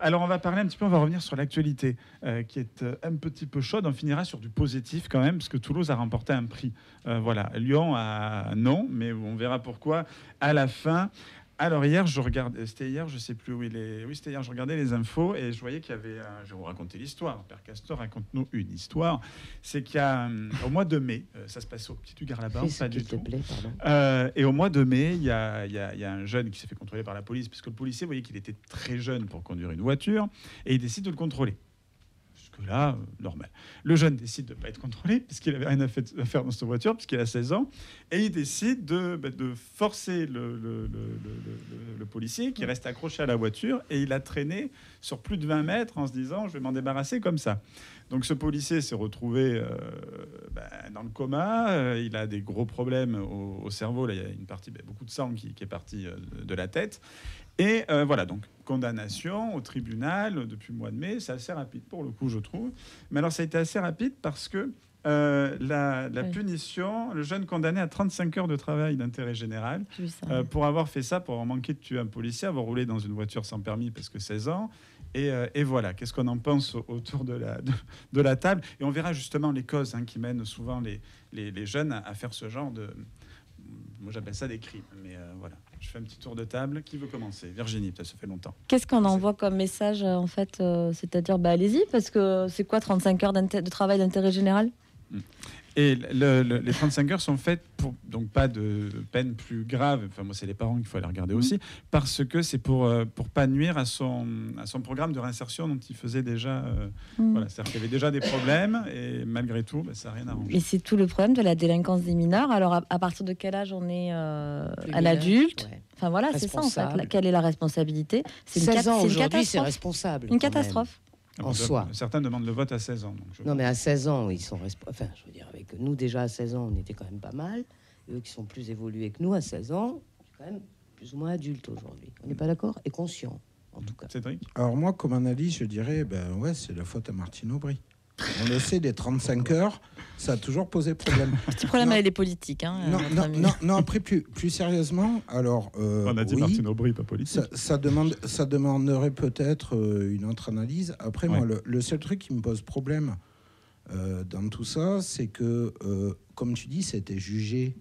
Alors, on va parler un petit peu, on va revenir sur l'actualité qui est un petit peu chaude. On finira sur du positif quand même, parce que Toulouse a remporté un prix. Voilà. Lyon a non, mais on verra pourquoi à la fin. Alors hier, c'était hier, je sais plus où il est. Oui, c'était hier, je regardais les infos et je voyais qu'il y avait, je vais vous raconter l'histoire. Père Castor, raconte-nous une histoire. C'est qu'il y a, au mois de mai, ça se passe au Petit Hugues là-bas, pas du tout. Plaît, Et au mois de mai, il y a un jeune qui s'est fait contrôler par la police, puisque le policier voyait qu'il était très jeune pour conduire une voiture, et il décide de le contrôler. Là, normal. Le jeune décide de ne pas être contrôlé puisqu'il n'avait rien à faire dans cette voiture, puisqu'il a 16 ans, et il décide de forcer le policier qui reste accroché à la voiture, et il a traîné sur plus de 20 mètres en se disant « je vais m'en débarrasser comme ça ». Donc ce policier s'est retrouvé dans le coma, il a des gros problèmes au cerveau, là il y a une partie, beaucoup de sang qui est parti de la tête. Et voilà, donc condamnation au tribunal depuis le mois de mai, c'est assez rapide pour le coup, je trouve. Mais alors ça a été assez rapide parce que la punition, le jeune condamné à 35 heures de travail d'intérêt général pour avoir fait ça, pour avoir manqué de tuer un policier, avoir roulé dans une voiture sans permis parce que 16 ans. Et voilà, qu'est-ce qu'on en pense autour de la table. Et on verra justement les causes qui mènent souvent les jeunes à faire ce genre de... Moi, j'appelle ça des crimes. Mais voilà, je fais un petit tour de table. Qui veut commencer? Virginie, ça fait longtemps. Qu'est-ce qu'on envoie comme message, en fait c'est-à-dire, allez-y, parce que c'est quoi 35 heures de travail d'intérêt général? Et les 35 heures sont faites pour donc pas de peine plus grave. Enfin, moi, c'est les parents qu'il faut aller regarder aussi, parce que c'est pour pas nuire à son programme de réinsertion dont il faisait déjà. Voilà, c'est-à-dire qu'il y avait déjà des problèmes et malgré tout, ça n'a rien arrangé. Et c'est tout le problème de la délinquance des mineurs. Alors, à partir de quel âge on est à l'adulte? Enfin voilà, c'est ça en fait. Quelle est la responsabilité? C'est 16 ans aujourd'hui, c'est responsable. Une catastrophe. En soi. Certains demandent le vote à 16 ans. Donc non, mais à 16 ans, ils sont enfin, je veux dire, avec nous, déjà à 16 ans, on était quand même pas mal. Et eux qui sont plus évolués que nous, à 16 ans, c'est quand même plus ou moins adulte aujourd'hui. On n'est pas d'accord? Et conscient, en tout cas. Cédric? Alors moi, comme analyse, je dirais, c'est la faute à Martine Aubry. On le sait, les 35 heures, ça a toujours posé problème. Petit problème avec les politiques. Non, après, plus sérieusement, alors... on a dit oui, Martine Aubry, pas politique. Ça demanderait peut-être une autre analyse. Après, moi, le seul truc qui me pose problème dans tout ça, c'est que, comme tu dis, c'était jugé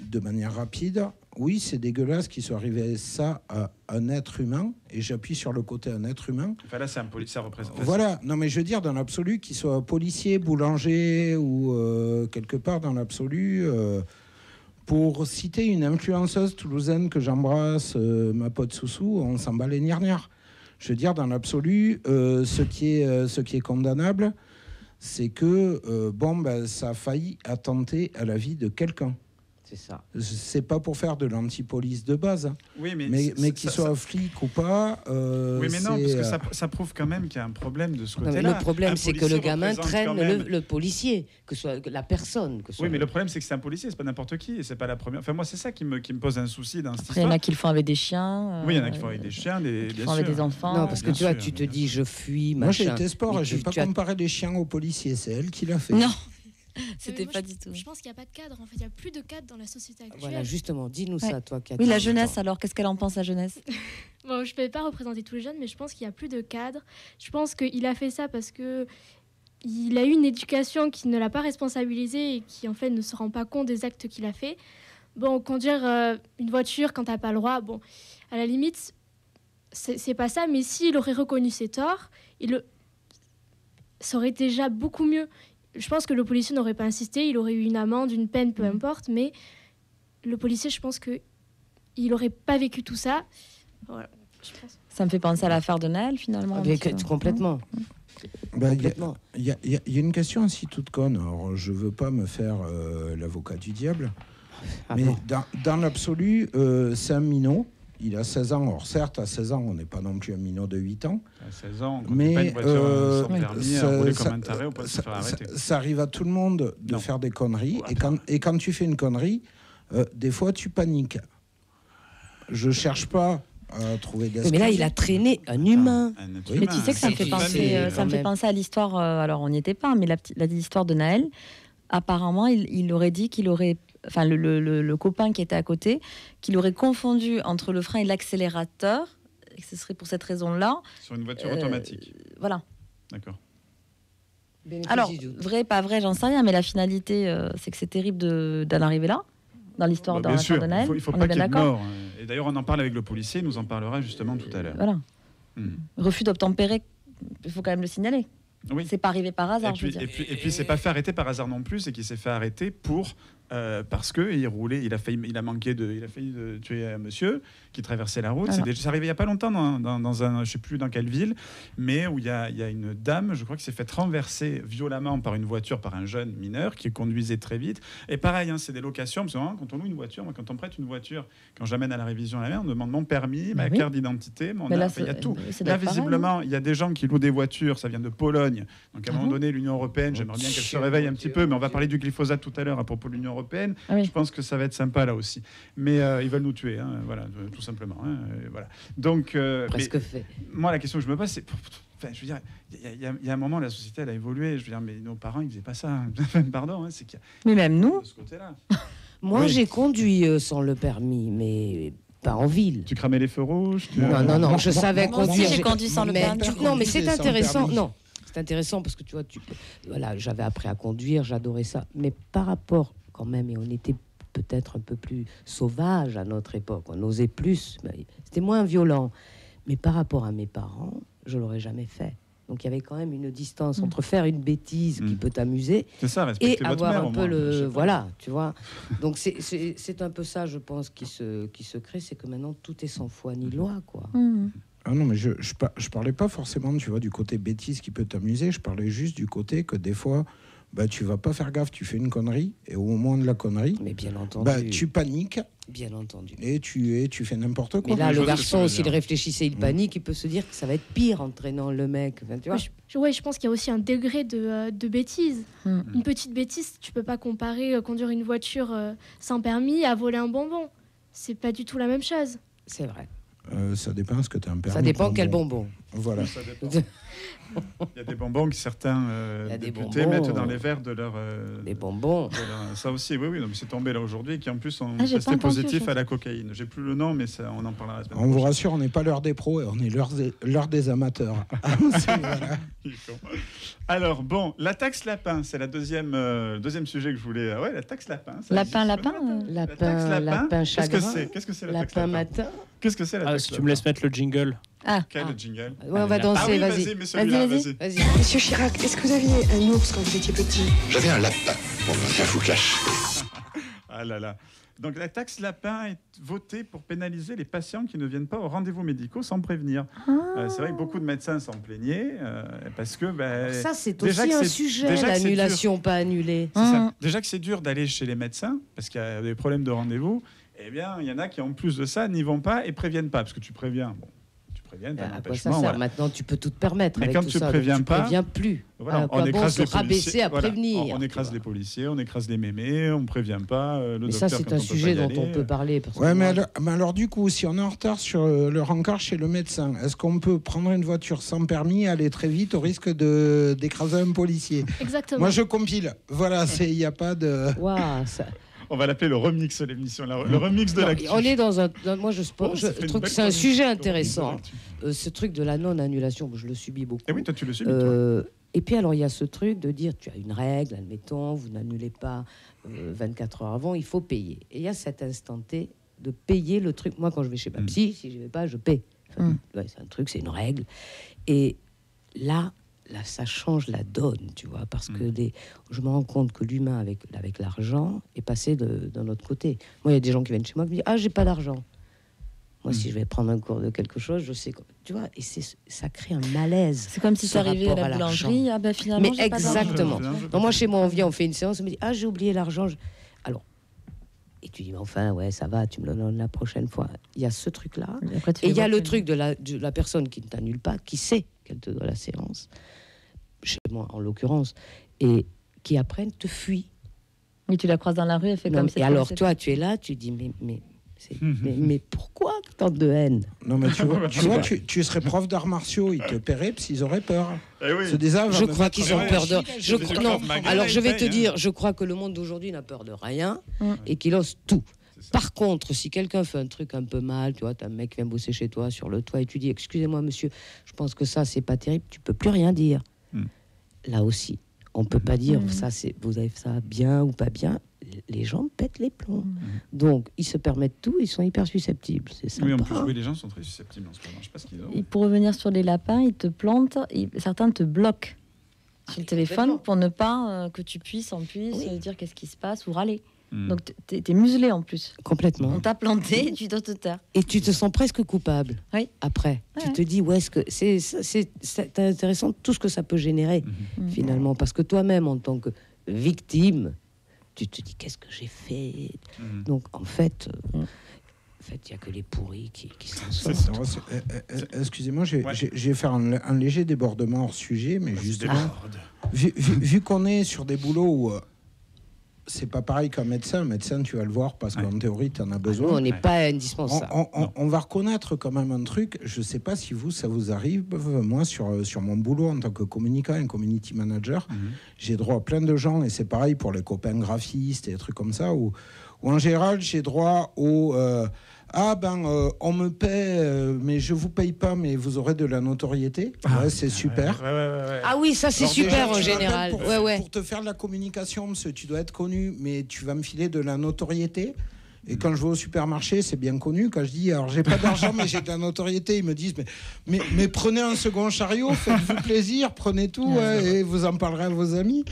de manière rapide. Oui, c'est dégueulasse qu'il soit arrivé ça à un être humain, et j'appuie sur le côté un être humain. Enfin là, c'est un policier, ça représente. Voilà, non mais je veux dire, dans l'absolu, qu'il soit policier, boulanger ou quelque part dans l'absolu, pour citer une influenceuse toulousaine que j'embrasse, ma pote Soussou, on s'en bat les gnargnards. Je veux dire, dans l'absolu, ce qui est condamnable, c'est que ça a failli attenter à la vie de quelqu'un. C'est ça. C'est pas pour faire de l'anti-police de base, oui, mais qu'il soit flic ou pas. Oui, mais non, parce que ça prouve quand même qu'il y a un problème de ce côté-là. Le problème, c'est que le gamin traîne le policier, que soit la personne. Oui, mais le problème, c'est que c'est un policier, c'est pas n'importe qui, et c'est pas la première. Enfin, moi, c'est ça qui me pose un souci dans cette histoire. Il y en a qui le font avec des chiens. Oui, il y en a qui font avec des chiens, bien sûr. Avec des enfants. Non, parce que tu vois, tu te dis, je fuis, machin. Moi, j'ai été sport, je vais pas comparer les chiens aux policiers, c'est elle qui l'a fait. Non. C'était pas du tout. Je pense qu'il n'y a pas de cadre. En fait, il n'y a plus de cadre dans la société actuelle. Voilà, justement, dis-nous ça, toi, Cathy. Oui, la jeunesse, alors, qu'est-ce qu'elle en pense, la jeunesse? Bon, je ne peux pas représenter tous les jeunes, mais je pense qu'il n'y a plus de cadre. Je pense qu'il a fait ça parce que il a eu une éducation qui ne l'a pas responsabilisé et qui, en fait, ne se rend pas compte des actes qu'il a fait. Bon, conduire une voiture quand tu n'as pas le droit, bon, à la limite, c'est pas ça, mais s'il aurait reconnu ses torts, ça aurait été déjà beaucoup mieux. Je pense que le policier n'aurait pas insisté, il aurait eu une amende, une peine, peu importe, mais le policier, je pense qu'il n'aurait pas vécu tout ça. Voilà, je pense. Ça me fait penser à l'affaire de Naël, finalement. Complètement. Il y a une question aussi toute conne. Alors, je ne veux pas me faire l'avocat du diable, mais dans l'absolu, c'est un minot. Il a 16 ans. Or, certes, à 16 ans, on n'est pas non plus un minot de 8 ans. À 16 ans, quand mais pas une voiture sans permis, à rouler comme un taré, on peut se faire arrêter. Ça arrive à tout le monde de faire des conneries. Et quand tu fais une connerie, des fois, tu paniques. Je ne cherche pas à trouver des... Mais là, il a traîné un humain. Mais tu sais que ça me fait penser à l'histoire... alors, on n'y était pas, mais l'histoire de Naël. Apparemment, il aurait dit qu'il aurait... Enfin, le copain qui était à côté, qu'il aurait confondu entre le frein et l'accélérateur, et que ce serait pour cette raison-là. Sur une voiture automatique. Voilà. D'accord. Alors, vrai, pas vrai, j'en sais rien, mais la finalité, c'est que c'est terrible d'en arriver là, dans l'histoire de Naël. Il faut pas qu'il y ait de mort. Et d'ailleurs, on en parle avec le policier, il nous en parlera justement tout à l'heure. Voilà. Refus d'obtempérer, il faut quand même le signaler. Oui. C'est pas arrivé par hasard, et puis c'est pas fait arrêter par hasard non plus, c'est qu'il s'est fait arrêter parce que il roulait, il a failli tuer un monsieur qui traversait la route. Voilà. C'est arrivé il y a pas longtemps dans un, je sais plus dans quelle ville, mais où il y a une dame, je crois, qui s'est fait renverser violemment par une voiture, par un jeune mineur qui conduisait très vite. Et pareil, c'est des locations, parce que quand on loue une voiture, moi, quand on prête une voiture, quand j'amène à la révision la mer, on demande mon permis, ma carte d'identité, il y a tout. Là, visiblement, il y a des gens qui louent des voitures, ça vient de Pologne. Donc à un moment donné, l'Union européenne, j'aimerais bien qu'elle se réveille un petit peu, mais on va parler du glyphosate tout à l'heure à propos de l'Union européenne. Je pense que ça va être sympa là aussi. Mais ils veulent nous tuer, voilà, tout simplement. Voilà. Donc, presque fait. Moi, la question que je me pose, c'est, je veux dire, il y a un moment, la société, elle a évolué. Je veux dire, mais nos parents, ils faisaient pas ça. Pardon, c'est qu'il y a. Mais même nous. De ce côté-là. Moi, j'ai conduit sans le permis, mais pas en ville. Tu cramais les feux rouges. Non, je savais conduire. Moi aussi, j'ai conduit sans le permis. Non, mais c'est intéressant. Non. C'est intéressant parce que tu vois, voilà, j'avais appris à conduire, j'adorais ça. Mais par rapport, quand même, et on était peut-être un peu plus sauvage à notre époque, on osait plus, c'était moins violent. Mais par rapport à mes parents, je l'aurais jamais fait. Donc il y avait quand même une distance entre faire une bêtise qui peut t'amuser et avoir un peu voilà, tu vois. Donc c'est un peu ça, je pense, qui se crée, c'est que maintenant tout est sans foi ni loi, quoi. Ah non, mais je parlais pas forcément, tu vois, du côté bêtise qui peut t'amuser. Je parlais juste du côté que des fois, tu vas pas faire gaffe, tu fais une connerie, et au moment de la connerie, mais bien entendu, tu paniques. Bien entendu. Et tu fais n'importe quoi. Mais là, le garçon, s'il réfléchissait, il panique, il peut se dire que ça va être pire entraînant le mec. Enfin, tu vois. Je pense qu'il y a aussi un degré de bêtise. Une petite bêtise, tu peux pas comparer conduire une voiture sans permis à voler un bonbon. C'est pas du tout la même chose. C'est vrai. Ça dépend ce que tu as un permis. Ça dépend quel bonbon. Voilà. Ça dépend. Il y a des bonbons que certains députés mettent dans les verres de leur... des bonbons. Ça aussi, oui. Donc c'est tombé là aujourd'hui et qui en plus sont testés positifs à la cocaïne. J'ai plus le nom, mais on en parlera la semaine prochaine. On vous rassure, on n'est pas l'heure des pros, on est l'heure des amateurs. Voilà. Alors bon, la taxe lapin, c'est la deuxième sujet que je voulais... Ouais, la taxe lapin. Lapin, chagrin. Qu'est-ce que c'est la taxe lapin matin. Qu'est-ce que c'est la taxe lapin? Si tu me laisses mettre le jingle. Quel jingle? Ouais, on va danser, vas-y. Vas-y. Monsieur Chirac, est-ce que vous aviez un ours quand vous étiez petit? J'avais un lapin. Bon, rien vous cache. Ah là là. Donc la taxe lapin est votée pour pénaliser les patients qui ne viennent pas aux rendez-vous médicaux sans prévenir. C'est vrai que beaucoup de médecins s'en plaignaient parce que... ça, c'est aussi un sujet, l'annulation, pas annulée. C'est ça. Déjà que c'est dur d'aller chez les médecins parce qu'il y a des problèmes de rendez-vous. Eh bien, il y en a qui, en plus de ça, n'y vont pas et préviennent pas. Parce que tu préviens. Bon, tu préviens, à quoi ça sert? Voilà. Maintenant, tu peux tout te permettre. Mais avec quand tout tu ça, préviens pas, tu préviens plus. Voilà, on écrase les policiers. À prévenir. On écrase les policiers, on écrase les mémés, on prévient pas le docteur. Ça, c'est un sujet dont on peut parler. Ouais, mais alors, du coup, si on est en retard sur le rencard chez le médecin, est-ce qu'on peut prendre une voiture sans permis et aller très vite au risque d'écraser un policier? Exactement. Moi, je compile. Voilà, il n'y a pas de... Waouh, ça... On va l'appeler le remix de l'émission, le remix de l'actu. On est dans un... Moi, je trouve que c'est un sujet intéressant. Ce truc de la non-annulation, je le subis beaucoup. Et oui, toi, tu le subis, toi. Et puis, alors, il y a ce truc de dire, tu as une règle, admettons, vous n'annulez pas 24 heures avant, il faut payer. Et il y a cet instant T de payer le truc. Moi, quand je vais chez ma psy, si je ne vais pas, je paie. Enfin, c'est un truc, c'est une règle. Et là, ça change la donne, tu vois, parce que je me rends compte que l'humain avec l'argent est passé d'un autre côté. Moi, il y a des gens qui viennent chez moi qui me disent « Ah, j'ai pas d'argent ». Moi, si je vais prendre un cours de quelque chose, je sais, tu vois, et ça crée un malaise. C'est comme si tu arrivais à la boulangerie, finalement, mais exactement. Donc moi, chez moi, on vient, on fait une séance, on me dit « Ah, j'ai oublié l'argent ». Alors, et tu dis « Mais enfin, ouais, ça va, tu me le donnes la prochaine fois ». Il y a ce truc-là. Et il y a le truc de la personne qui ne t'annule pas, qui sait qu'elle te doit la séance, chez moi en l'occurrence, et qui après te fuit. Oui, tu la croises dans la rue, elle fait comme ça. Et alors toi, tu es là, tu dis mais pourquoi tant de haine? Non, mais tu serais prof d'arts martiaux, ils te paieraient parce qu'ils auraient peur. Je crois qu'ils ont peur de... Non, alors je vais te dire, je crois que le monde d'aujourd'hui n'a peur de rien et qu'il ose tout. Par contre, si quelqu'un fait un truc un peu mal, tu vois, t'as un mec qui vient bosser chez toi sur le toit et tu dis excusez-moi monsieur, je pense que ça c'est pas terrible, tu peux plus rien dire. Là aussi, on peut pas dire ça c'est vous avez fait ça bien ou pas bien. Les gens pètent les plombs. Donc ils se permettent tout, ils sont hyper susceptibles. C'est sympa. Oui, en plus, les gens sont très susceptibles en ce moment. Je sais pas ce qu'ils ont. Et pour revenir sur les lapins, ils te plantent, certains te bloquent sur le téléphone pour ne pas que tu puisses dire qu'est-ce qui se passe ou râler. Donc t'es muselé en plus. Complètement. On t'a planté, tu dois te taire. Et tu te sens presque coupable. Oui. Après, tu te dis est-ce que c'est intéressant tout ce que ça peut générer finalement, parce que toi-même en tant que victime, tu te dis qu'est-ce que j'ai fait. Donc en fait, il n'y a que les pourris qui s'en sortent. Excusez-moi, je vais faire un léger débordement hors sujet, mais justement, vu qu'on est sur des boulots où c'est pas pareil qu'un médecin. Un médecin, tu vas le voir parce qu'en théorie, tu en as besoin. Nous, on n'est pas indispensable. On va reconnaître quand même un truc. Je sais pas si ça vous arrive. Moi, sur mon boulot en tant que communicant et community manager, j'ai droit à plein de gens, et c'est pareil pour les copains graphistes et des trucs comme ça, où en général, j'ai droit au... on me paie, mais je vous paye pas, mais vous aurez de la notoriété. C'est super. Ah oui, ça c'est super en général. Pour te faire de la communication, monsieur, tu dois être connu, mais tu vas me filer de la notoriété. Et quand je vais au supermarché, c'est bien connu. Quand je dis, alors j'ai pas d'argent, mais j'ai de la notoriété, ils me disent, mais prenez un second chariot, faites-vous plaisir, prenez tout, et vous en parlerez à vos amis.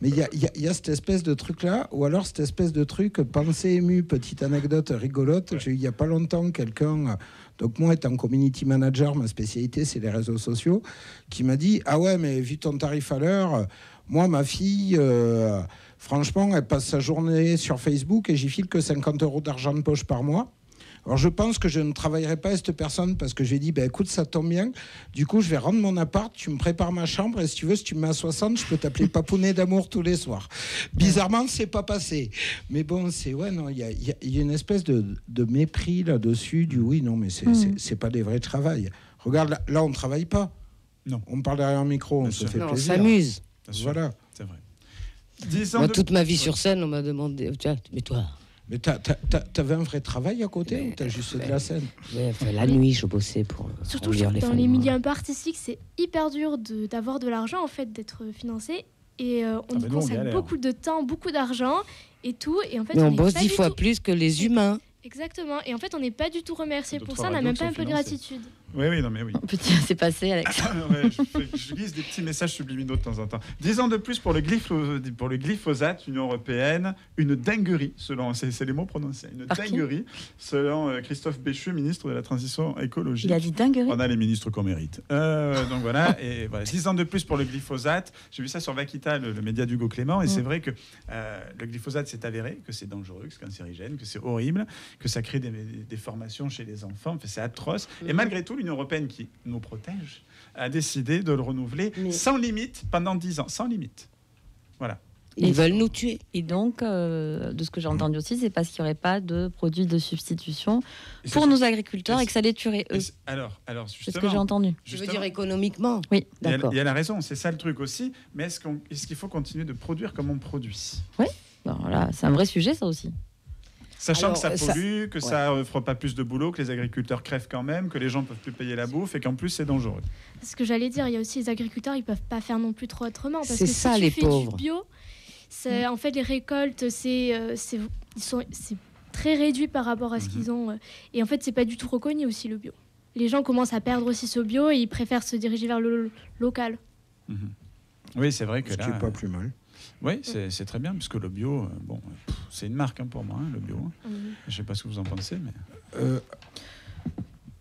Mais il y a cette espèce de truc-là, ou alors cette espèce de truc, pensée émue, petite anecdote rigolote. J'ai eu il n'y a pas longtemps quelqu'un, donc moi étant community manager, ma spécialité c'est les réseaux sociaux, qui m'a dit, ah ouais, mais vu ton tarif à l'heure, moi ma fille... franchement, elle passe sa journée sur Facebook et j'y file que 50 € d'argent de poche par mois. Alors, je pense que je ne travaillerai pas avec cette personne parce que j'ai dit, écoute, ça tombe bien. Du coup, je vais rendre mon appart, tu me prépares ma chambre et si tu veux, si tu me mets à 60, je peux t'appeler Papounet d'amour tous les soirs. Bizarrement, c'est pas passé. Mais bon, il y a une espèce de mépris là-dessus du oui, non, mais c'est pas des vrais travails. Regarde, là, on ne travaille pas. Non. On parle derrière un micro, on se fait plaisir. On s'amuse. Voilà. C'est vrai. Moi, toute ma vie sur scène, on m'a demandé, mais toi... Mais t'avais un vrai travail à côté ou t'as juste de la scène? La nuit, je bossais pour surtout je trouve dans les milieux un peu artistiques, c'est hyper dur d'avoir de l'argent, en fait, d'être financé. Et on y consacre beaucoup de temps, beaucoup d'argent et tout. Et en fait, mais on bosse 10 fois plus que les humains. Exactement. Et en fait, on n'est pas du tout remercié pour ça. On n'a même pas un peu de gratitude. Oui, non, mais oui. Petit, c'est passé, Alex. Je glisse des petits messages subliminaux de temps en temps. 10 ans de plus pour le glyphosate, Union européenne, une dinguerie, selon, c'est les mots prononcés, une dinguerie, selon Christophe Béchu, ministre de la Transition écologique. Il a dit dinguerie. On a les ministres qu'on mérite. Donc voilà, et voilà, 10 ans de plus pour le glyphosate. J'ai vu ça sur Vaquita, le média d'Hugo Clément, et c'est vrai que le glyphosate s'est avéré que c'est dangereux, que c'est cancérigène, que c'est horrible, que ça crée des formations chez les enfants. Enfin, c'est atroce. Et malgré tout, l'Union européenne qui nous protège a décidé de le renouveler sans limite pendant 10 ans. Sans limite. Voilà. Ils veulent nous tuer. Et donc, de ce que j'ai entendu aussi, c'est parce qu'il n'y aurait pas de produits de substitution pour nos agriculteurs et que ça les tuerait eux. Alors justement, c'est ce que j'ai entendu. Je veux dire économiquement. Oui, d'accord. Il y a la raison, c'est ça le truc aussi. Mais est-ce qu'il faut continuer de produire comme on produit? Oui, voilà, c'est un vrai sujet ça aussi. Sachant que ça pollue, que ça ne fera pas plus de boulot, que les agriculteurs crèvent quand même, que les gens ne peuvent plus payer la bouffe et qu'en plus c'est dangereux. Ce que j'allais dire, il y a aussi les agriculteurs, ils ne peuvent pas faire non plus trop autrement. Parce c'est que ça, si les tu fais pauvres. du bio, en fait, les récoltes, c'est très réduit par rapport à ce qu'ils ont. Et en fait, c'est pas du tout reconnu aussi le bio. Les gens commencent à perdre aussi ce bio et ils préfèrent se diriger vers le local. Oui, c'est vrai que ce qui n'est pas plus mal. Oui, c'est très bien, puisque le bio, c'est une marque pour moi, le bio. Je ne sais pas ce que vous en pensez, mais...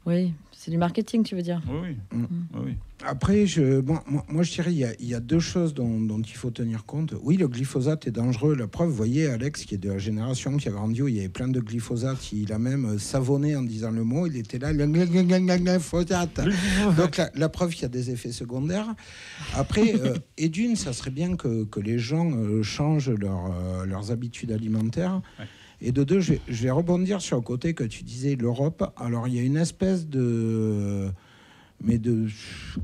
Oui, c'est du marketing, tu veux dire? Oui. Après, moi, je dirais il y a deux choses dont il faut tenir compte. Oui, le glyphosate est dangereux. La preuve, vous voyez, Alex, qui est de la génération qui a grandi où il y avait plein de glyphosate, il a même savonné en disant le mot. Il était là, glyphosate. Donc, la preuve qu'il y a des effets secondaires. Après, et d'une, ça serait bien que les gens changent leurs habitudes alimentaires. Ouais. Et de deux, je vais rebondir sur le côté que tu disais, l'Europe. Alors, il y a une espèce de mais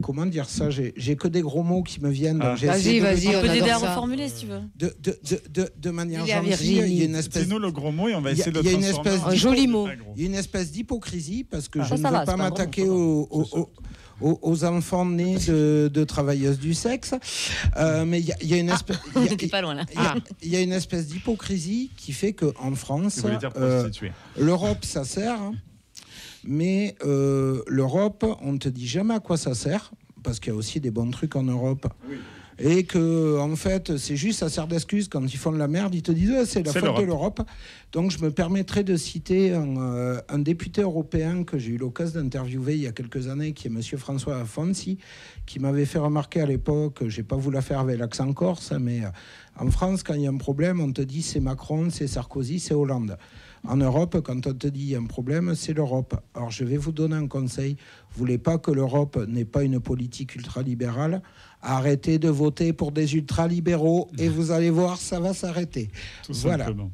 comment dire ça, j'ai que des gros mots qui me viennent. Donc Vas-y, On peut t'aider à ça. reformuler si tu veux. De manière Il y a gentille, Virginie. il y a une espèce. Dis-nous le gros mot et on va Il y a- essayer de le il y a une transformer espèce en Un joli mot. très gros. Il y a une espèce d'hypocrisie parce que je ça ne va, veux c'est pas pas un m'attaquer gros aux enfants nés de travailleuses du sexe, mais il y a une espèce. On n'était pas loin là. Il y a une espèce d'hypocrisie qui fait qu'en France, Tu voulais dire prostituée. l'Europe, ça sert, hein, mais l'Europe, on ne te dit jamais à quoi ça sert, parce qu'il y a aussi des bons trucs en Europe. Oui. Et que, en fait, c'est juste, ça sert d'excuse. Quand ils font de la merde, ils te disent c'est la C'est faute de l'Europe. Donc, je me permettrai de citer un député européen que j'ai eu l'occasion d'interviewer il y a quelques années, qui est monsieur François Afonsi, qui m'avait fait remarquer à l'époque, j'ai pas voulu la faire avec l'accent corse, mais en France, quand il y a un problème, on te dit c'est Macron, c'est Sarkozy, c'est Hollande. En Europe, quand on te dit il y a un problème, c'est l'Europe. Alors, je vais vous donner un conseil. Vous voulez pas que l'Europe n'ait pas une politique ultralibérale? Arrêtez de voter pour des ultralibéraux et vous allez voir, ça va s'arrêter. Tout Voilà. simplement.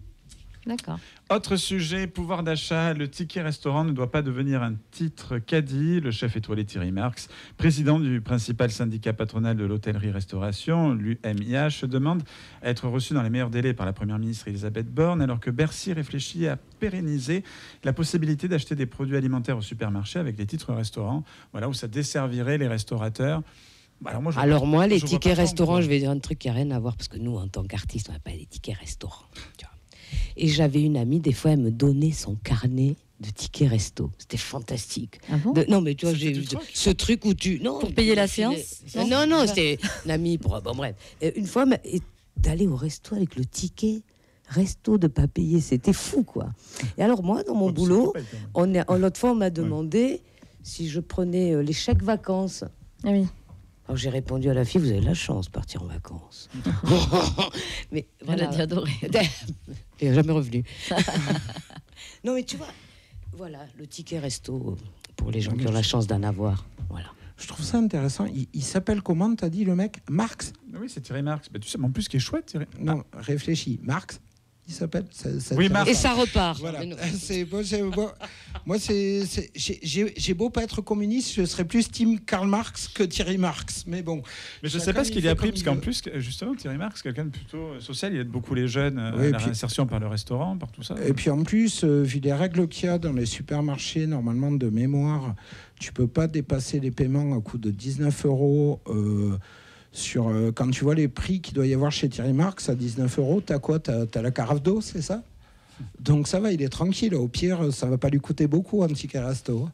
D'accord. Autre sujet, pouvoir d'achat. Le ticket restaurant ne doit pas devenir un titre caddie. Le chef étoilé Thierry Marx, président du principal syndicat patronal de l'hôtellerie-restauration, l'UMIH, demande à être reçu dans les meilleurs délais par la première ministre Elisabeth Borne, alors que Bercy réfléchit à pérenniser la possibilité d'acheter des produits alimentaires au supermarché avec les titres restaurants, voilà, où ça desservirait les restaurateurs. Bah, Alors moi, les je vois tickets pas restaurants, pourquoi. je vais dire un truc qui n'a rien à voir, parce que nous, en tant qu'artistes, on n'a pas des tickets restaurants. Tu vois. Et j'avais une amie, des fois, elle me donnait son carnet de tickets resto. C'était fantastique. Ah bon Non, mais tu vois, C'était j'ai du eu truc. ce truc où tu... Non, Pour payer la tu filais- séance Non, c'était une amie pour... Bon, bref. Une fois, d'aller au resto avec le ticket resto de pas payer, c'était fou, quoi. Et alors, moi, dans mon boulot, l'autre fois, on m'a demandé si je prenais les chèques vacances. Ah oui. Alors j'ai répondu à la fille, vous avez de la chance de partir en vacances. Mais Elle a dit adoré. Elle n'est jamais revenue. Non mais tu vois, voilà, le ticket resto pour les gens qui ont la chance d'en avoir. Voilà. Je trouve ça intéressant. Il s'appelle comment, t'as dit le mec? Marx? Oui, c'est Thierry Marx. Bah, tu sais, mais en plus, ce qui est chouette, Thierry... Non, réfléchis. Marx, il s'appelle Oui, Marx. Et ça repart. Voilà. Mais non. Moi, j'ai beau pas être communiste, je serais plus team Karl Marx que Thierry Marx. Mais bon. Mais je ne sais chacun, pas ce qu'il il y a fait appris, comme parce il qu'en veut. plus, justement, Thierry Marx, quelqu'un de plutôt social, il aide beaucoup les jeunes Oui, à et la puis- réinsertion par le restaurant, par tout ça. Et puis en plus, vu les règles qu'il y a dans les supermarchés, normalement de mémoire, tu peux pas dépasser les paiements à coût de 19 euros. Quand tu vois les prix qu'il doit y avoir chez Thierry Marx à 19 euros, t'as quoi? T'as la carafe d'eau, c'est ça? Donc ça va, il est tranquille. Au pire, ça va pas lui coûter beaucoup un ticket resto.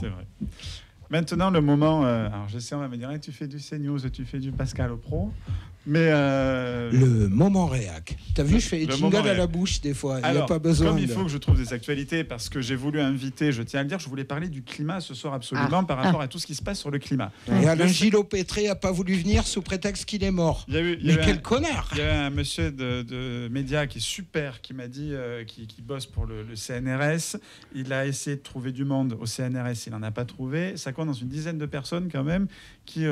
C'est vrai. Maintenant, le moment. Alors, je sais, on va me dire, tu fais du CNews, tu fais du Pascal au pro. Mais. Le moment réac. T'as vu, je fais les Le jingles moment à la réac. bouche des fois. Il n'y a Alors, pas besoin. comme il faut que je trouve des actualités, parce que j'ai voulu inviter, je tiens à le dire, je voulais parler du climat ce soir absolument par rapport à tout ce qui se passe sur le climat. Et Alain Gillot-Pétré a pas voulu venir sous prétexte qu'il est mort. Il y a eu, Mais quel connard! Il y a un monsieur de média qui est super, qui m'a dit, qui bosse pour le CNRS. Il a essayé de trouver du monde au CNRS, il n'en a pas trouvé. Ça compte dans une dizaine de personnes quand même qui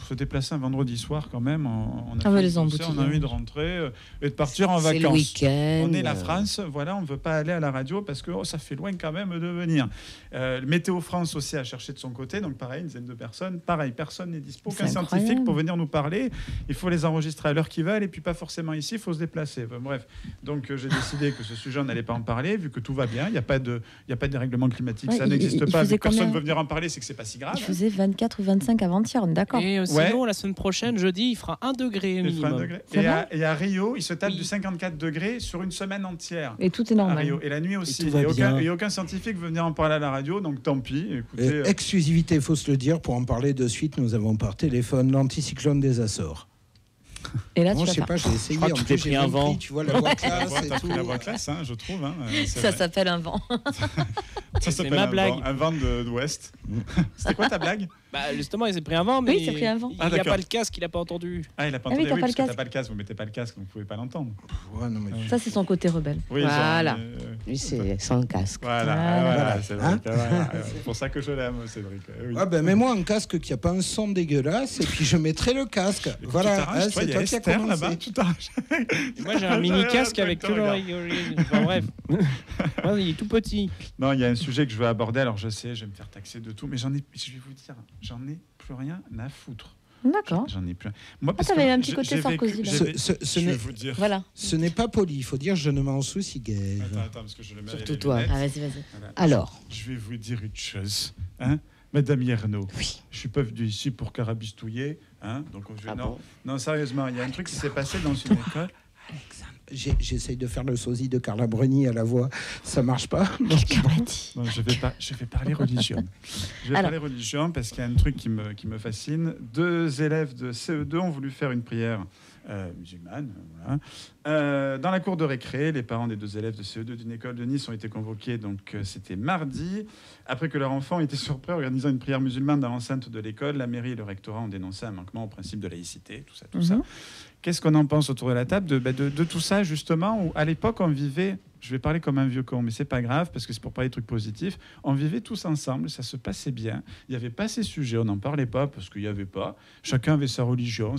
se déplaçaient un vendredi soir quand même. On a les embouteillages. on a envie de rentrer et de partir en C'est le vacances. week-end. On est la France, voilà, on ne veut pas aller à la radio parce que ça fait loin quand même de venir. Météo France aussi a cherché de son côté, donc pareil, une dizaine de personnes. Pareil, personne n'est dispo, aucun C'est scientifique incroyable. pour venir nous parler. Il faut les enregistrer à l'heure qu'ils veulent et puis pas forcément ici, il faut se déplacer. Enfin, bref, donc j'ai décidé que ce sujet, on n'allait pas en parler, vu que tout va bien, il n'y a pas de dérèglement climatique, Ouais, ça il n'existe pas. faisait Vu que personne ne combien veut venir en parler, c'est que c'est pas si grave. Il faisait 24 ou 25 avant-hier, on est d'accord. Et sinon, la semaine prochaine, jeudi, il fera 1 degré Il fera un minimum. degré. Ça Et à Rio, il se tape du 54 degrés sur une semaine entière. Et tout est À normal. Rio. Et la nuit aussi. tout va bien. Et aucun scientifique veut venir en parler à la radio, donc tant pis. Écoutez, Exclusivité, il faut se le dire. Pour en parler de suite, nous avons par téléphone l'anticyclone des Açores. Et là, Bon, tu je vas sais faire. pas, j'ai essayé. crois que En tu plus, t'es pris j'ai un même vent. pris, tu vois, la voie classe et t'as tout. pris la voie classe, hein, je trouve. Hein, c'est Ça vrai. s'appelle un vent. Ça s'appelle ma un blague. vent, un vent d'ouest. C'était quoi ta blague? Bah, justement, il s'est pris un vent, mais Oui, il s'est pris un vent. il Ah, n'a d'accord. pas le casque, il n'a pas entendu. Ah, il a pas Ah oui, entendu. t'as Oui, pas parce le que t'as casque. pas le casque, vous mettez pas le casque, donc vous pouvez pas l'entendre. Ouais, non, mais Ça, c'est son côté rebelle. Oui, Voilà. genre, Lui, c'est sans casque. Voilà, Voilà. c'est Hein c'est pour ça que je l'aime, Cédric. Oui. Ah ben mets-moi un casque qui a pas un son dégueulasse et puis je mettrai le casque. Voilà, t'arranges, hein, toi, c'est y a toi qui a Esther, commencé. là-bas, tout arraché. Et moi, j'ai un mini casque avec tout le. Enfin, bref. Ouais, il est tout petit. Non, il y a un sujet que je veux aborder. Alors, je sais, je vais me faire taxer de tout, mais je vais vous dire, j'en ai plus rien à foutre. D'accord. J'en ai plus. Moi, Ah, t'avais un petit côté Sarkozy, là. Je vais vous dire. Voilà. Ce n'est pas poli, il faut dire je ne m'en soucie guère. Attends, parce que je le mets Surtout les toi. lunettes. Ah, vas-y. Voilà. Alors, Je vais vous dire une chose, hein, Madame Yerno. Oui. Je suis pas venu ici pour carabistouiller, hein. Donc non, sérieusement, il y a un truc qui s'est passé dans une école. J'essaye de faire le sosie de Carla Bruni à la voix, ça marche pas. Non, je vais parler religion. Je vais parler religion parce qu'il y a un truc qui me fascine. 2 élèves de CE2 ont voulu faire une prière musulmane. Voilà. Dans la cour de récré, les parents des 2 élèves de CE2 d'une école de Nice ont été convoqués. Donc c'était mardi. Après que leur enfant était surpris en organisant une prière musulmane dans l'enceinte de l'école, la mairie et le rectorat ont dénoncé un manquement au principe de laïcité. Tout ça. Qu'est-ce qu'on en pense autour de la table de tout ça, justement, où à l'époque, on vivait, je vais parler comme un vieux con, mais c'est pas grave, parce que c'est pour parler de trucs positifs, on vivait tous ensemble, ça se passait bien, il n'y avait pas ces sujets, on n'en parlait pas, parce qu'il n'y avait pas, chacun avait sa religion,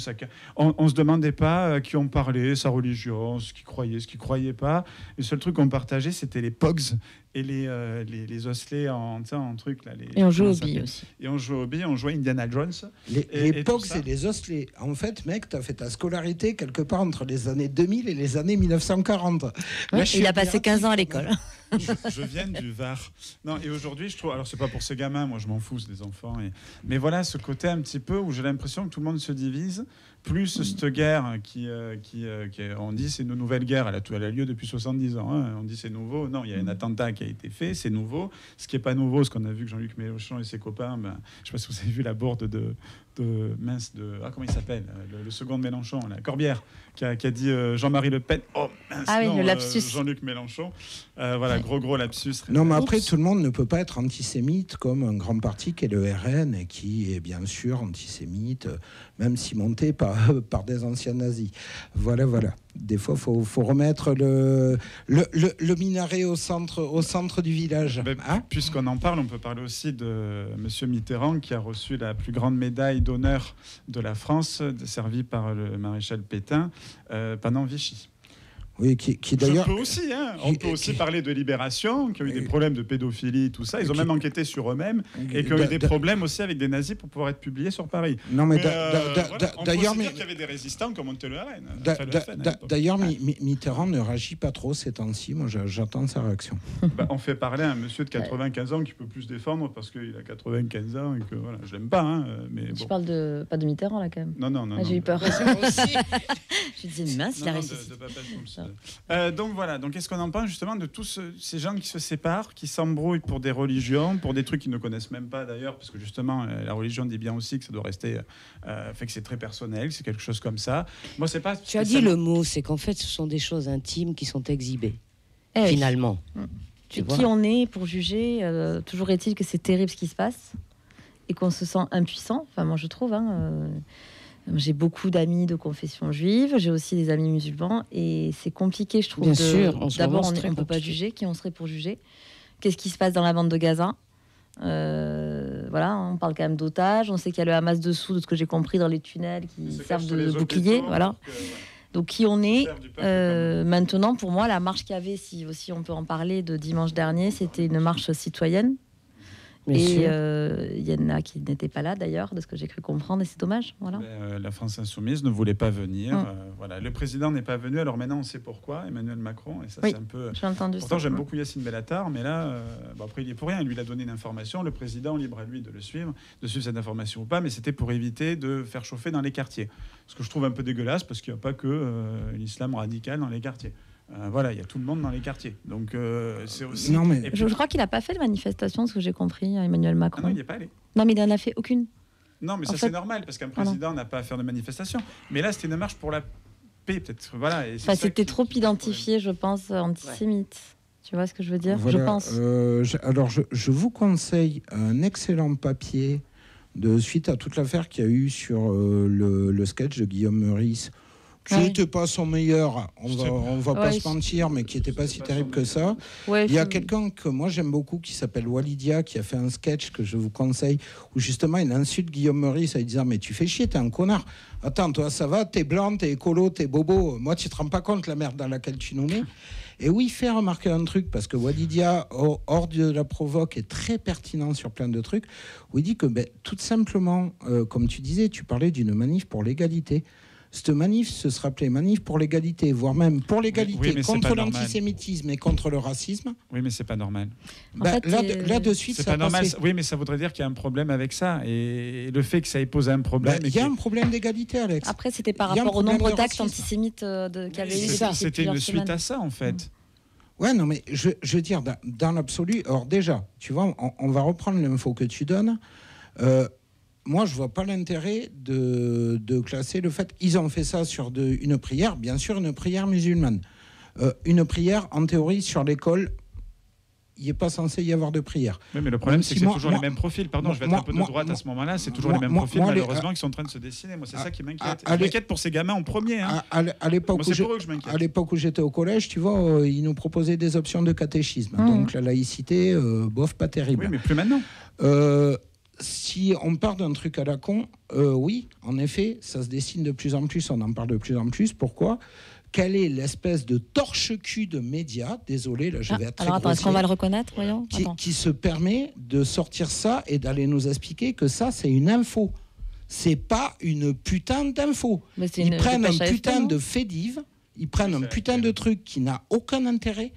on ne se demandait pas qui on parlait, sa religion, ce qu'il croyait pas, le seul truc qu'on partageait, c'était les pogs et les osselets en truc. Là, et on joue aux billes aussi. Et on jouait aux billes, on jouait Indiana Jones. Les pogs et les osselets. En fait, mec, tu as fait ta scolarité quelque part entre les années 2000 et les années 1940. Ouais, il a passé 15 ans à l'école. Je viens du Var. Non, et aujourd'hui, je trouve. Alors, c'est pas pour ces gamins, moi je m'en fous, c'est des enfants. Mais voilà, ce côté un petit peu où j'ai l'impression que tout le monde se divise. Plus cette guerre qui on dit c'est une nouvelle guerre, elle a lieu depuis 70 ans. Hein. On dit c'est nouveau. Non, il y a un attentat qui a été fait, c'est nouveau. Ce qui n'est pas nouveau, ce qu'on a vu que Jean-Luc Mélenchon et ses copains, je ne sais pas si vous avez vu la bourde de comment il s'appelle, le second de Mélenchon, la Corbière, qui a dit Jean-Marie Le Pen. Oh, mince, le lapsus. Jean-Luc Mélenchon. Voilà, gros lapsus. Non, mais après, tout le monde ne peut pas être antisémite comme un grand parti qui est le RN et qui est bien sûr antisémite, même si monté par des anciens nazis. Voilà. Des fois, faut remettre le minaret au centre du village. Puisqu'on en parle, on peut parler aussi de Monsieur Mitterrand qui a reçu la plus grande médaille d'honneur de la France, servie par le maréchal Pétain pendant Vichy. Oui, qui d'ailleurs. On peut aussi parler de Libération, qui ont eu des problèmes de pédophilie, tout ça. Ils ont même enquêté sur eux-mêmes et qui ont eu des problèmes aussi avec des nazis pour pouvoir être publiés sur Paris. Non, mais d'ailleurs, on peut dire qu'il y avait des résistants comme Montelerren. D'ailleurs, Mitterrand ne réagit pas trop ces temps-ci. Moi, j'attends sa réaction. On fait parler à un monsieur de 95 ans qui peut plus se défendre parce qu'il a 95 ans et que voilà, je l'aime pas. Hein, mais tu parles pas de Mitterrand là quand même. Non. J'ai eu peur. Je disais mince, il a réussi. Donc voilà, qu'est-ce qu'on en pense justement de tous ces gens qui se séparent, qui s'embrouillent pour des religions, pour des trucs qu'ils ne connaissent même pas d'ailleurs, parce que justement la religion dit bien aussi que ça doit rester, fait que c'est très personnel, c'est quelque chose comme ça. Moi c'est pas. Tu as dit le mot, c'est qu'en fait ce sont des choses intimes qui sont exhibées. Finalement. Et qui on est pour juger toujours est-il que c'est terrible ce qui se passe et qu'on se sent impuissant. Enfin moi je trouve. J'ai beaucoup d'amis de confession juive, j'ai aussi des amis musulmans et c'est compliqué, je trouve. Bien sûr, d'abord, on ne peut pas juger. Qui on serait pour juger? Qu'est-ce qui se passe dans la bande de Gaza? Voilà, on parle quand même d'otages. On sait qu'il y a le Hamas dessous, de ce que j'ai compris, dans les tunnels qui servent de bouclier. Voilà. Donc qui on est maintenant, pour moi, la marche qu'il y avait, si aussi on peut en parler, de dimanche dernier, c'était une marche citoyenne. Il y en a qui n'étaient pas là d'ailleurs, de ce que j'ai cru comprendre, et c'est dommage. Voilà. La France insoumise ne voulait pas venir. Voilà. Le président n'est pas venu, alors maintenant on sait pourquoi, Emmanuel Macron. Et ça, c'est un peu. J'ai entendu Pourtant, ça. j'aime beaucoup Yacine Bellatar, mais là, après, il est pour rien. Il lui a donné une information. Le président, libre à lui de suivre cette information ou pas, mais c'était pour éviter de faire chauffer dans les quartiers. Ce que je trouve un peu dégueulasse, parce qu'il n'y a pas que l'islam radical dans les quartiers. Voilà, il y a tout le monde dans les quartiers. Donc, c'est aussi. Non, mais... je crois qu'il n'a pas fait de manifestation, ce que j'ai compris, Emmanuel Macron. Non, il n'y est pas allé. Non, mais il n'en a fait aucune. Non, mais ça, c'est normal, parce qu'un président n'a pas à faire de manifestation. Mais là, c'était une marche pour la paix, peut-être. Voilà, et c'était trop identifié, je pense, antisémite. Tu vois ce que je veux dire? Voilà, je pense. Alors, je vous conseille un excellent papier suite à toute l'affaire qu'il y a eu sur le sketch de Guillaume Meurice, qui n'était pas son meilleur, on va pas se mentir, mais qui n'était pas si terrible que ça. Il y a quelqu'un que moi j'aime beaucoup qui s'appelle Walidia, qui a fait un sketch que je vous conseille, où justement il insulte Guillaume Meurice en lui disant mais tu fais chier, t'es un connard. Attends, toi ça va, t'es blanc, t'es écolo, t'es bobo. Moi tu te rends pas compte la merde dans laquelle tu nous mets. Et oui, fait remarquer un truc, parce que Walidia, hors de la provoque, est très pertinent sur plein de trucs, où il dit que tout simplement, comme tu disais, tu parlais d'une manif pour l'égalité. Cette manif se sera appelée manif pour l'égalité, voire même pour l'égalité, contre l'antisémitisme et contre le racisme. Oui, mais c'est pas normal. Là, de suite, c'est ça pas normal. Oui, mais ça voudrait dire qu'il y a un problème avec ça. Et le fait que ça ait posé un problème... Il y a un problème d'égalité, Alex. Après, c'était par rapport au nombre d'actes antisémites qu'il y avait eu. C'était une suite à ça, en fait. Ouais, non, mais je veux dire, dans l'absolu... Alors déjà, tu vois, on va reprendre l'info que tu donnes. Moi, je vois pas l'intérêt de classer le fait. Ils ont fait ça sur une prière, bien sûr, une prière musulmane. Une prière, en théorie, sur l'école, il n'est pas censé y avoir de prière. Oui, mais le problème, c'est que c'est toujours les mêmes profils. Pardon, je vais être un peu de droite à ce moment-là. C'est toujours les mêmes profils, malheureusement, qui sont en train de se dessiner. Moi, c'est ça qui m'inquiète. Je m'inquiète pour ces gamins en premier. Hein. À l'époque où j'étais au collège, tu vois, ils nous proposaient des options de catéchisme. Donc, la laïcité, bof, pas terrible. Oui, mais plus maintenant. Si on part d'un truc à la con, oui, en effet, ça se dessine de plus en plus, on en parle de plus en plus. Pourquoi ? Quelle est l'espèce de torche-cul de médias, désolé, là je vais être très alors attends, est-ce qu'on va le reconnaître, voyons qui se permet de sortir ça et d'aller nous expliquer que ça, c'est une info. C'est pas une putain d'info. Ils prennent un putain de fait div, ils prennent un putain de truc qui n'a aucun intérêt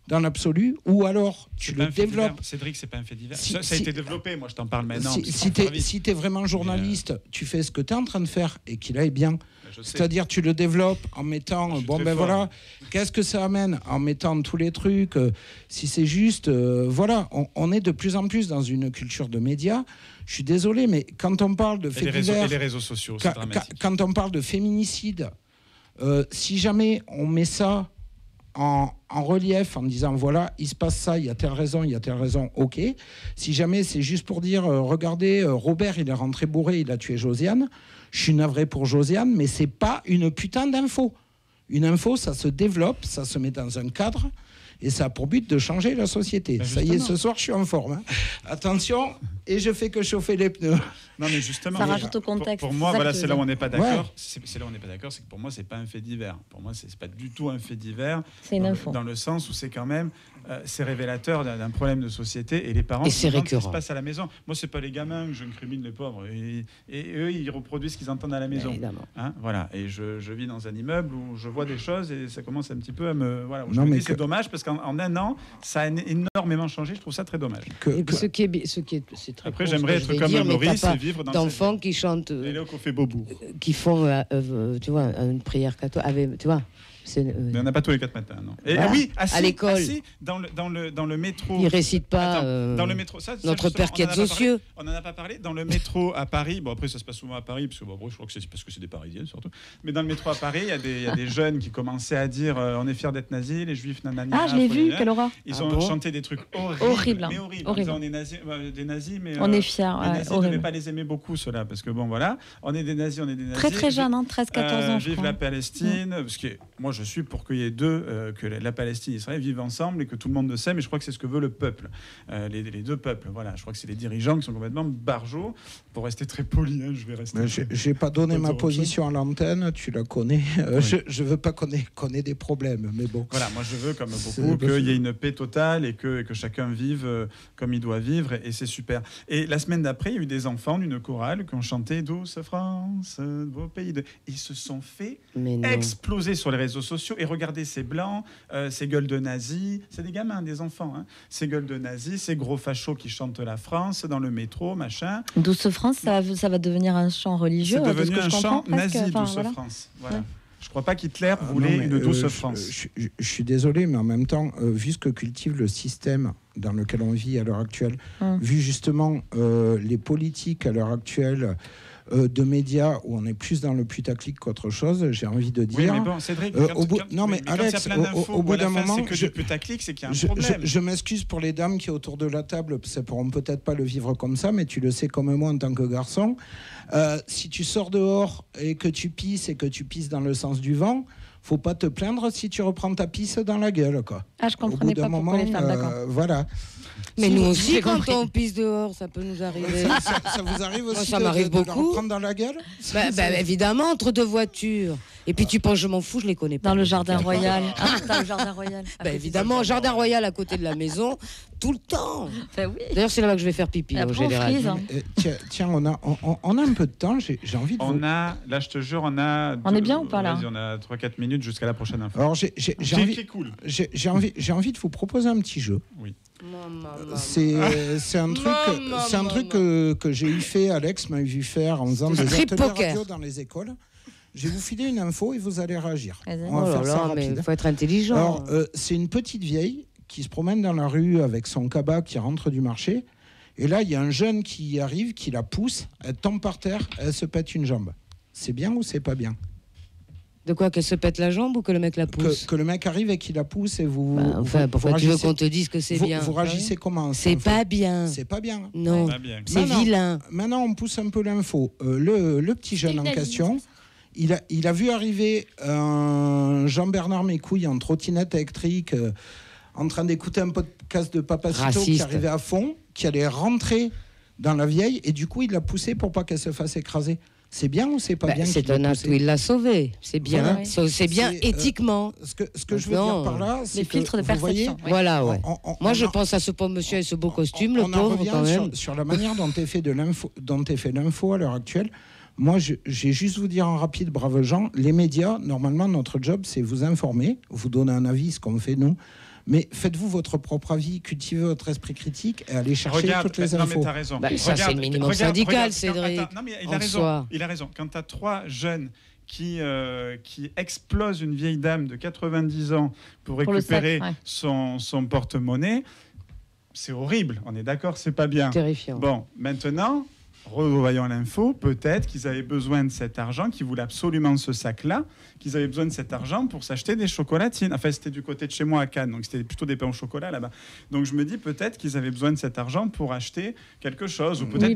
dans l'absolu, ou alors tu le développes. Cédric, c'est pas un fait divers. Ça a été développé, moi je t'en parle maintenant. Si tu es vraiment journaliste, tu fais ce que tu es en train de faire et qu'il aille bien. C'est-à-dire tu le développes en mettant voilà, qu'est-ce que ça amène en mettant tous les trucs, si c'est juste voilà, on est de plus en plus dans une culture de médias. Je suis désolé, mais quand on parle de faits divers, les réseaux sociaux, c'est dramatique. Quand on parle de féminicide, si jamais on met ça en relief en disant voilà, il se passe ça, il y a telle raison, ok. Si jamais c'est juste pour dire regardez, Robert il est rentré bourré, il a tué Josiane, je suis navré pour Josiane, mais c'est pas une putain d'info. Une info, ça se développe, ça se met dans un cadre et ça a pour but de changer la société. Ça y est, ce soir je suis en forme. Hein. Attention, et je fais que chauffer les pneus. Non mais justement, ça rajoute au contexte. Pour moi, voilà, c'est là où on n'est pas d'accord. Ouais. C'est là où on n'est pas d'accord, c'est que pour moi, c'est pas un fait divers. Pour moi, c'est pas du tout un fait divers. C'est une info. Dans le sens où c'est quand même, c'est révélateur d'un problème de société et les parents. Et c'est récurrent. Ce qui se passe à la maison. Moi, c'est pas les gamins que j'incrimine, les pauvres. Et eux, ils reproduisent ce qu'ils entendent à la maison. Hein, voilà. Et je vis dans un immeuble où je vois des choses et ça commence un petit peu à me. Voilà. Où je me dis c'est dommage parce qu'en un an, ça a énormément changé. Je trouve ça très dommage. Ce qui est très. Après, j'aimerais être comme Maurice et vivre dans d'enfants qui chantent, qui font, tu vois, une prière catholique, tu vois. Mais on n'a pas tous les 4 matins, non. Et voilà. oui, à l'école, dans le métro. Ils récitent pas. Dans le métro, ça, notre Père qui est aux cieux. On n'en a pas parlé. Dans le métro à Paris, bon après ça se passe souvent à Paris, parce que je crois que c'est parce que c'est des Parisiennes surtout. Mais dans le métro à Paris, il y a des jeunes qui commençaient à dire on est fiers d'être nazis, les juifs nanani. Ah, je l'ai vu, quelle horreur. Ils ont chanté des trucs horribles. Mais horribles. On est des nazis, mais on est fiers. Les nazis, on ne devait pas les aimer beaucoup, ceux-là, parce que bon voilà, on est des nazis. Très très jeunes, 13-14 ans. Vive la Palestine, parce que moi je suis pour qu'il y ait que la Palestine et Israël vivent ensemble et que tout le monde le sait, mais je crois que c'est ce que veut le peuple, les deux peuples. Voilà, je crois que c'est les dirigeants qui sont complètement barjots. Pour rester très poli, hein, je vais rester. J'ai pas donné ma position à l'antenne, tu la connais. Je veux pas qu'on ait des problèmes, mais bon. Voilà, moi je veux comme beaucoup qu'il y ait une paix totale et que chacun vive comme il doit vivre, et c'est super. Et la semaine d'après, il y a eu des enfants d'une chorale qui ont chanté Douce France, beau pays de. Ils se sont fait exploser sur les réseaux sociaux. Et regardez ces blancs, ces gueules de nazis, c'est des gamins, des enfants, hein. Ces gueules de nazis, ces gros fachos qui chantent la France dans le métro, machin. Douce France, ça va devenir un chant religieux. C'est devenu un chant nazi, Douce France. Voilà. Ouais. Je ne crois pas qu'Hitler voulait une douce France. Je suis désolé, mais en même temps, vu ce que cultive le système dans lequel on vit à l'heure actuelle, vu justement les politiques à l'heure actuelle, de médias où on est plus dans le putaclic qu'autre chose, j'ai envie de dire. Oui, mais bon, Cédric, Alex, au bout d'un moment, c'est que du putaclic, c'est qu'il y a un problème. Je m'excuse pour les dames qui autour de la table, ça pourront peut-être pas le vivre comme ça, mais tu le sais comme moi en tant que garçon. Si tu sors dehors et que tu pisses dans le sens du vent, faut pas te plaindre si tu reprends ta pisse dans la gueule, quoi. Ah, je comprenais pas pourquoi les femmes, d'accord. Voilà. Mais nous aussi, quand on pisse dehors, ça peut nous arriver. Ça vous arrive aussi ça m'arrive beaucoup. De la reprendre dans la gueule? Évidemment, entre deux voitures. Et puis tu penses, je m'en fous, je les connais pas. Dans le jardin royal. Dans le jardin royal. Évidemment, jardin royal à côté de la maison, tout le temps. Oui. D'ailleurs, c'est là-bas que je vais faire pipi en général. Tiens, on a un peu de temps. J'ai envie de. Là, je te jure, on est bien ou pas là? On a 3-4 minutes jusqu'à la prochaine info. Alors j'ai envie de vous proposer un petit jeu. Oui. C'est un truc que j'ai eu fait. Alex m'a vu faire en faisant des ateliers radio dans les écoles. Je vais vous filer une info et vous allez réagir. On va faire ça rapide. Il faut être intelligent. Alors, c'est une petite vieille qui se promène dans la rue avec son cabas qui rentre du marché. Et là, il y a un jeune qui arrive, qui la pousse. Elle tombe par terre, elle se pète une jambe. C'est bien ou c'est pas bien? De quoi, qu'elle se pète la jambe ou que le mec la pousse? Que le mec arrive et qu'il la pousse et vous... pourquoi tu veux qu'on te dise que c'est bien? Vous réagissez comment? C'est pas bien. C'est pas bien. Non, c'est vilain. Maintenant, on pousse un peu l'info. Le petit jeune en question... Il a vu arriver un Jean-Bernard Mécouille en trottinette électrique en train d'écouter un podcast de Papacito qui arrivait à fond, qui allait rentrer dans la vieille et du coup il l'a poussé pour pas qu'elle se fasse écraser. C'est bien ou c'est pas bien? C'est un acte où il l'a sauvé. C'est bien. Voilà. C'est bien éthiquement. Ce que je veux dire par là, c'est que filtres de perception. Voilà, ouais. Moi, je pense à ce pauvre monsieur et ce beau costume, le pauvre quand même. Sur la manière dont tu fait l'info à l'heure actuelle. Moi, j'ai juste vous dire en rapide, braves gens, les médias, normalement, notre job, c'est vous informer, vous donner un avis, ce qu'on fait nous. Mais faites-vous votre propre avis, cultivez votre esprit critique et allez chercher toutes les infos. Non, mais t'as raison. Ça, c'est le minimum syndical, Cédric. Non, mais il a raison. Quand tu as 3 jeunes qui explosent une vieille dame de 90 ans pour récupérer son porte-monnaie, c'est horrible. On est d'accord, c'est pas bien. Terrifiant. Bon, maintenant... Revoyons l'info, peut-être qu'ils avaient besoin de cet argent, qu'ils voulaient absolument ce sac-là, qu'ils avaient besoin de cet argent pour s'acheter des chocolatines. Enfin, c'était du côté de chez moi à Cannes, donc c'était plutôt des pains au chocolat là-bas. Donc je me dis peut-être qu'ils avaient besoin de cet argent pour acheter quelque chose, ou peut-être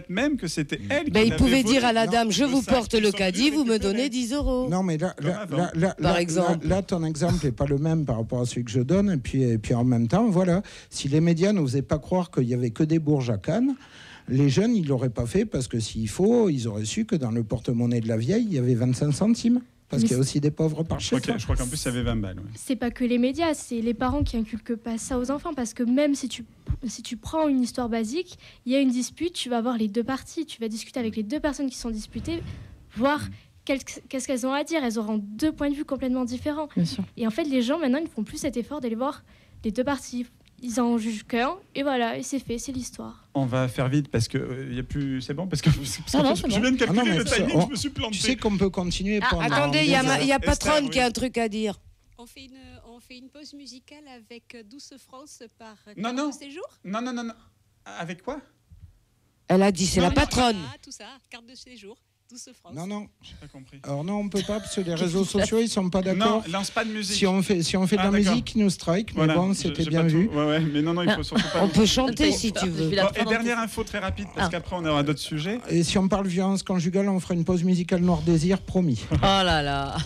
même que c'était elle qui il pouvait dire à la dame, je vous porte le caddie, vous me donnez 10 €. Non, mais là, ton exemple n'est pas le même par rapport à celui que je donne. Et puis en même temps, voilà, si les médias ne vous faisaient pas croire qu'il y avait que des bourges à Cannes, les jeunes, ils ne l'auraient pas fait parce que s'il faut, ils auraient su que dans le porte-monnaie de la vieille, il y avait 25 centimes. Parce qu'il y a aussi des pauvres par chez soi. Je crois qu'en plus, il y avait 20 balles. Ouais. C'est pas que les médias, c'est les parents qui inculquent pas ça aux enfants. Parce que même si tu prends une histoire basique, il y a une dispute, tu vas voir les deux parties. Tu vas discuter avec les deux personnes qui sont disputées, voir qu'est-ce qu'elles ont à dire. Elles auront 2 points de vue complètement différents. Bien sûr. Et en fait, les gens, maintenant, ils ne font plus cet effort d'aller voir les deux parties. Ils en jugent qu'un, et voilà, et c'est fait, c'est l'histoire. On va faire vite parce que y a plus. C'est bon parce que je viens de calculer le timing, je me suis planté. Tu sais qu'on peut continuer. Attendez, il y a Patronne qui a un truc à dire. On fait une pause musicale avec Douce France par Carte de séjour. Non. Avec quoi? Elle a dit, c'est la patronne. Tout ça, carte de séjour. France. Non. J'ai pas compris. Alors non, on peut pas parce que les réseaux sociaux ils sont pas d'accord. Non, lance pas de musique. Si on fait de la musique, ils nous strike. Mais bon, c'était bien vu. Ouais, mais non, il faut surtout pas. On peut chanter si tu veux. Et dernière info très rapide parce qu'après on aura d'autres sujets. Et si on parle violence conjugale, on fera une pause musicale Noir Désir, promis. Oh là là.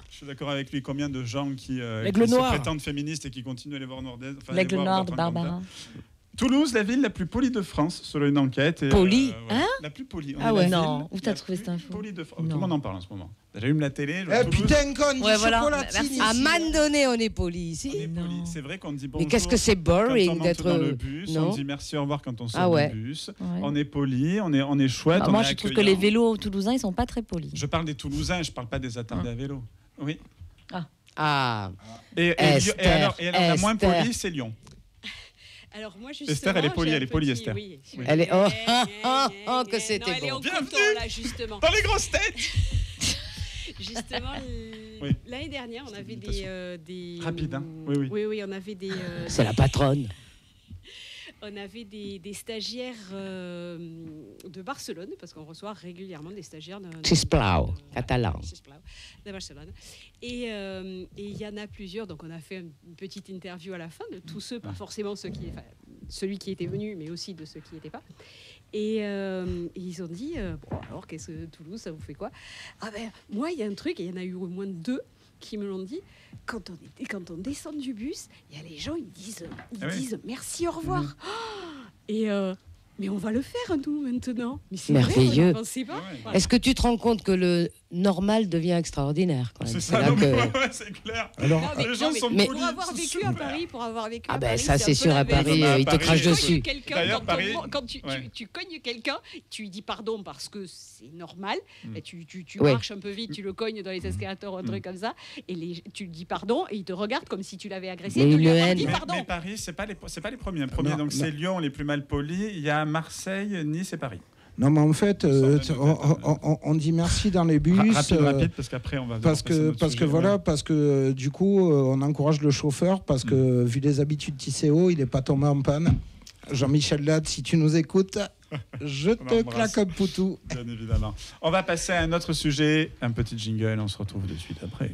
Je suis d'accord avec lui. Combien de gens qui se prétendent féministes et qui continuent à aller voir Noir Désir. L'Aigle Noir de Barbara. Toulouse, la ville la plus polie de France, selon une enquête. Polie la plus polie. Non, où t'as trouvé cette info? Polie de France. Tout le monde en parle en ce moment. J'allume la télé. Putain, con, chocolatine. À un moment donné, on est poli ici. C'est vrai qu'on dit bonjour. Mais qu'est-ce que c'est boring d'être dans le bus. On dit merci, au revoir quand on sort du bus. On est poli, on est chouette. Moi, je trouve que les vélos toulousains, ils sont pas très polis. Je parle des Toulousains, je parle pas des attardés à vélo. Oui. Et alors, la moins polie, c'est Lyon. Alors moi, justement, Esther, elle est polie, Esther. Oui. Elle est que c'était bon. Bienvenue là, justement. Dans les grosses têtes. Justement, l'année dernière, on avait des rapide, hein. Oui. Oui, on avait des. C'est la patronne. on avait des stagiaires de Barcelone, parce qu'on reçoit régulièrement des stagiaires Sisplau, catalan. De Barcelone. Et il y en a plusieurs, donc on a fait une petite interview à la fin de tous ceux, pas forcément celui qui était venu, mais aussi de ceux qui n'étaient pas. Et ils ont dit, bon, alors, qu'est-ce que Toulouse, ça vous fait quoi? Ah ben, moi, il y a un truc, et il y en a eu au moins 2 qui me l'ont dit, quand on descend du bus, il y a les gens, ils disent merci, au revoir. Et mais on va le faire, nous, maintenant. Mais c'est merveilleux. Vrai, on pas. Voilà. Est-ce que tu te rends compte que le normal devient extraordinaire quand même. C'est ça, c'est clair. Alors, les gens sont polis, pour avoir vécu à Paris, à ben Paris, ça c'est sûr, à Paris, ils te crachent dessus. D'ailleurs, quand tu cognes quelqu'un, tu lui dis pardon parce que c'est normal. Et tu marches un peu vite, tu le cognes dans les escalators, un truc comme ça, et tu lui dis pardon, et il te regarde comme si tu l'avais agressé. Mais Paris, c'est pas les premiers. Donc c'est Lyon les plus mal polis. Il y a Marseille, Nice et Paris. Non, mais en fait, on dit merci dans les bus. Rapide, parce qu'après on va. Parce que du coup, on encourage le chauffeur parce que vu les habitudes Tisséo, il n'est pas tombé en panne. Jean-Michel Latte, si tu nous écoutes, je te claque un poutou. Bien évidemment. On va passer à un autre sujet, un petit jingle. On se retrouve de suite après.